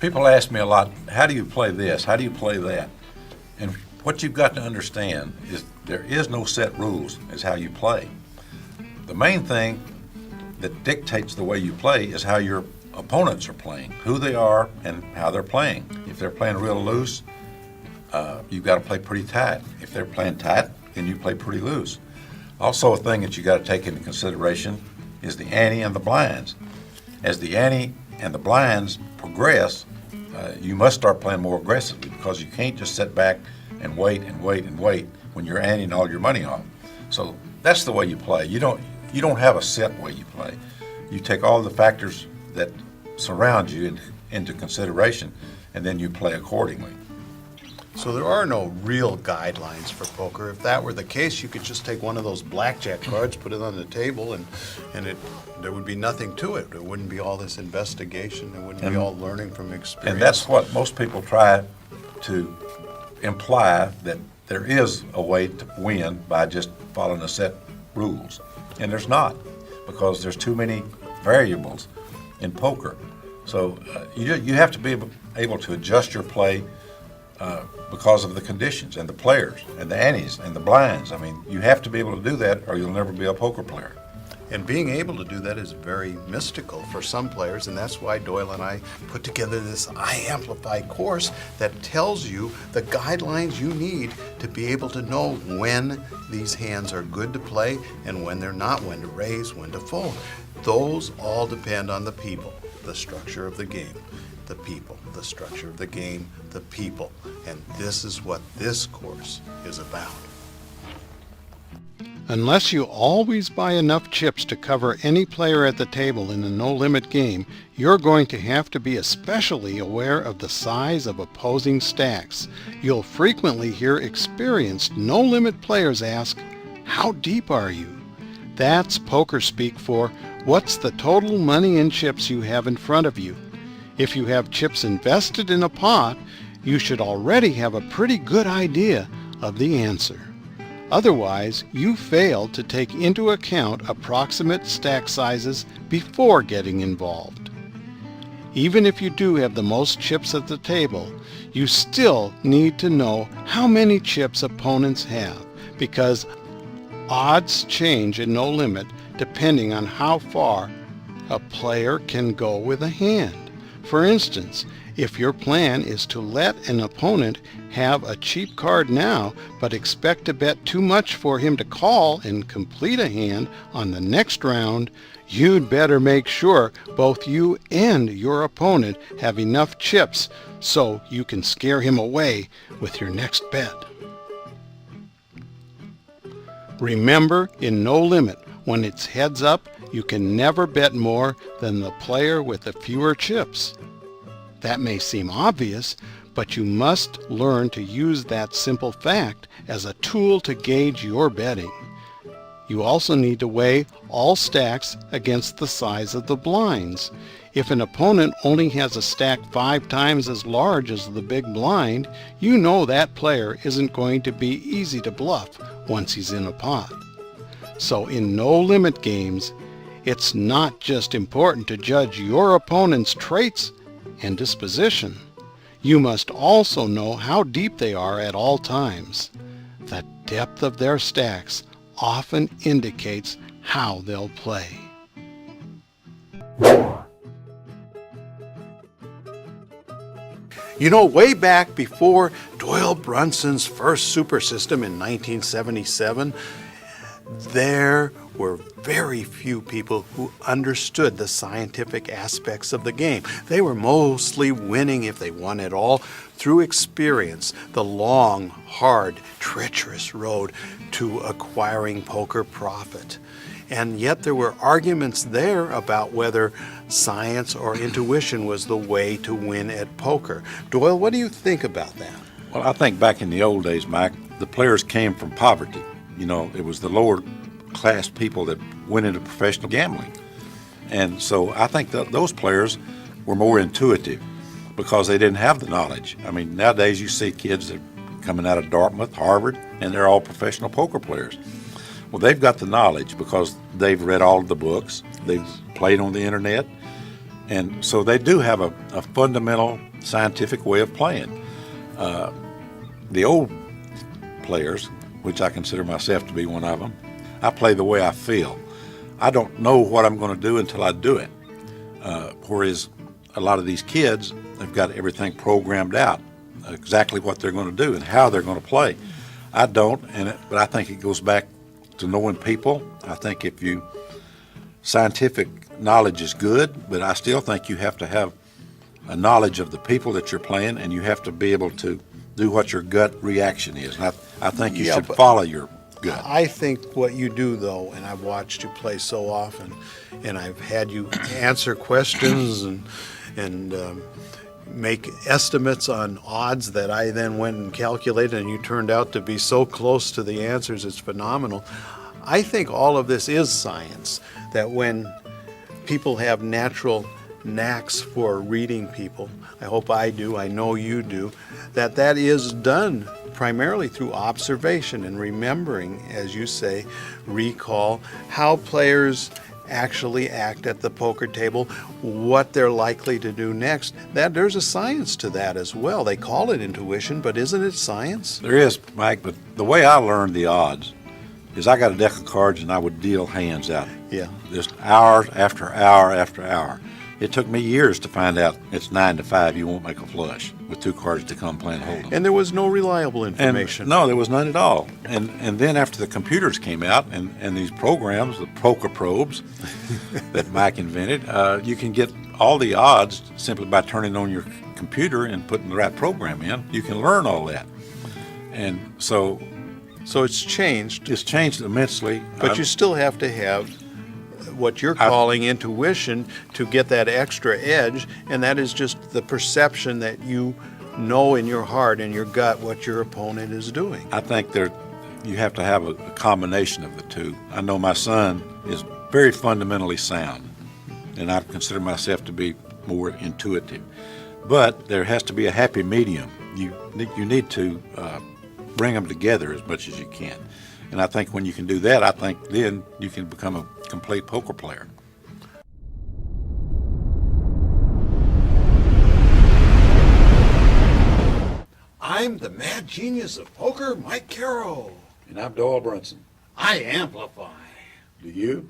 People ask me a lot, how do you play this? How do you play that? And what you've got to understand is there is no set rules as how you play. The main thing that dictates the way you play is how your opponents are playing, who they are and how they're playing. If they're playing real loose, you've got to play pretty tight. If they're playing tight, then you play pretty loose. Also, a thing that you got to take into consideration is the ante and the blinds. As the ante and the blinds progress, you must start playing more aggressively because you can't just sit back and wait and wait and wait when you're anteing all your money off. So that's the way you play. You don't have a set way you play. You take all the factors that surround you into consideration, and then you play accordingly. So there are no real guidelines for poker. If that were the case, you could just take one of those blackjack cards, put it on the table, and there would be nothing to it. There wouldn't be all this investigation. There wouldn't be all learning from experience. And that's what most people try to imply, that there is a way to win by just following a set rules. And there's not, because there's too many variables in poker. So you have to be able to adjust your play because of the conditions and the players and the antes and the blinds. I mean, you have to be able to do that or you'll never be a poker player. And being able to do that is very mystical for some players, and that's why Doyle and I put together this iAmplify course that tells you the guidelines you need to be able to know when these hands are good to play and when they're not, when to raise, when to fold. Those all depend on the people, the structure of the game, the people, the structure of the game, the people. And this is what this course is about. Unless you always buy enough chips to cover any player at the table in a no-limit game, you're going to have to be especially aware of the size of opposing stacks. You'll frequently hear experienced no-limit players ask, "How deep are you?" That's poker speak for, what's the total money and chips you have in front of you? If you have chips invested in a pot, you should already have a pretty good idea of the answer. Otherwise, you failed to take into account approximate stack sizes before getting involved. Even if you do have the most chips at the table, you still need to know how many chips opponents have, because odds change in no limit depending on how far a player can go with a hand. For instance, if your plan is to let an opponent have a cheap card now, but expect to bet too much for him to call and complete a hand on the next round, you'd better make sure both you and your opponent have enough chips so you can scare him away with your next bet. Remember, in no limit, when it's heads up, you can never bet more than the player with the fewer chips. That may seem obvious, but you must learn to use that simple fact as a tool to gauge your betting. You also need to weigh all stacks against the size of the blinds. If an opponent only has a stack 5 times as large as the big blind, you know that player isn't going to be easy to bluff once he's in a pot. So in no-limit games, it's not just important to judge your opponent's traits and disposition. You must also know how deep they are at all times. The depth of their stacks often indicates how they'll play. You know, way back before Doyle Brunson's first super system in 1977, there were very few people who understood the scientific aspects of the game. They were mostly winning, if they won at all, through experience, the long, hard, treacherous road to acquiring poker profit. And yet there were arguments there about whether science or intuition was the way to win at poker. Doyle, what do you think about that? Well, I think back in the old days, Mike, the players came from poverty. You know, it was the lower class people that went into professional gambling. And so I think that those players were more intuitive because they didn't have the knowledge. I mean, nowadays you see kids that are coming out of Dartmouth, Harvard, and they're all professional poker players. Well, they've got the knowledge because they've read all of the books, they've played on the internet, and so they do have a fundamental scientific way of playing. The old players, which I consider myself to be one of them, I play the way I feel. I don't know what I'm going to do until I do it. Whereas a lot of these kids have got everything programmed out, exactly what they're going to do and how they're going to play. I don't, but I think it goes back to knowing people. I think scientific knowledge is good, but I still think you have to have a knowledge of the people that you're playing, and you have to be able to do what your gut reaction is. And I think you should follow your gut. I think what you do, though, and I've watched you play so often, and I've had you answer questions and make estimates on odds that I then went and calculated, and you turned out to be so close to the answers, it's phenomenal. I think all of this is science, that when people have natural knacks for reading people, I hope I do, I know you do, that is done primarily through observation and remembering, as you say, recall how players actually act at the poker table, what they're likely to do next. That there's a science to that as well. They call it intuition, but isn't it science? There is, Mike, but the way I learned the odds is I got a deck of cards and I would deal hands out. Yeah. Just hour after hour after hour. It took me years to find out it's 9 to 5, you won't make a flush with 2 cards to come playing hold'em. And there was no reliable information. No, there was none at all. And then after the computers came out and these programs, the poker probes that Mike invented, you can get all the odds simply by turning on your computer and putting the right program in. You can learn all that. And so it's changed. It's changed immensely. But you still have to have what you're calling intuition to get that extra edge, and that is just the perception that you know in your heart and your gut what your opponent is doing. I think you have to have a combination of the two. I know my son is very fundamentally sound, and I consider myself to be more intuitive. But there has to be a happy medium. You need to bring them together as much as you can. And I think when you can do that, I think then you can become a complete poker player. I'm the mad genius of poker, Mike Caro. And I'm Doyle Brunson. I amplify. Do you?